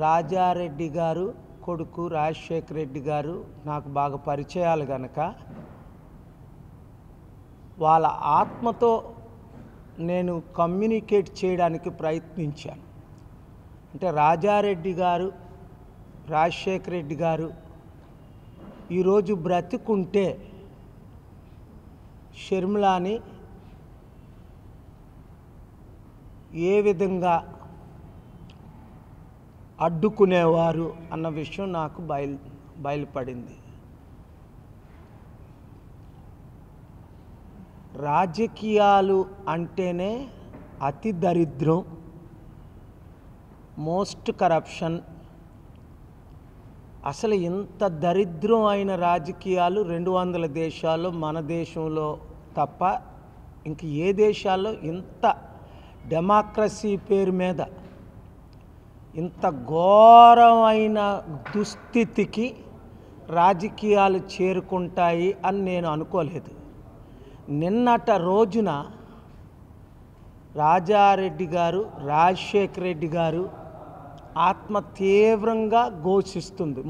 రాజారెడ్డి గారు కొడుకు రాజశేఖర రెడ్డి గారు నాకు బాగా పరిచయాలు గనక వాళ్ళ ఆత్మతో నేను కమ్యూనికేట్ చేయడానికి ప్రయత్నించాను. అంటే రాజారెడ్డి గారు రాజశేఖర రెడ్డి గారు ఈరోజు బ్రతికుంటే షర్మిలాని ఏ విధంగా అడ్డుకునేవారు అన్న విషయం నాకు బయలుపడింది. రాజకీయాలు అంటేనే అతి దరిద్రం, మోస్ట్ కరప్షన్. అసలు ఇంత దరిద్రం అయిన రాజకీయాలు 200 దేశాల్లో మన దేశంలో తప్ప ఇంక ఏ దేశాల్లో ఇంత డెమోక్రసీ పేరు మీద ఇంత ఘోరమైన దుస్థితికి రాజకీయాలు చేరుకుంటాయి అని నేను అనుకోలేదు. నిన్నటి రోజున రాజారెడ్డి గారు రాజశేఖర రెడ్డి గారు ఆత్మ తీవ్రంగా ఘోషిస్తుంది.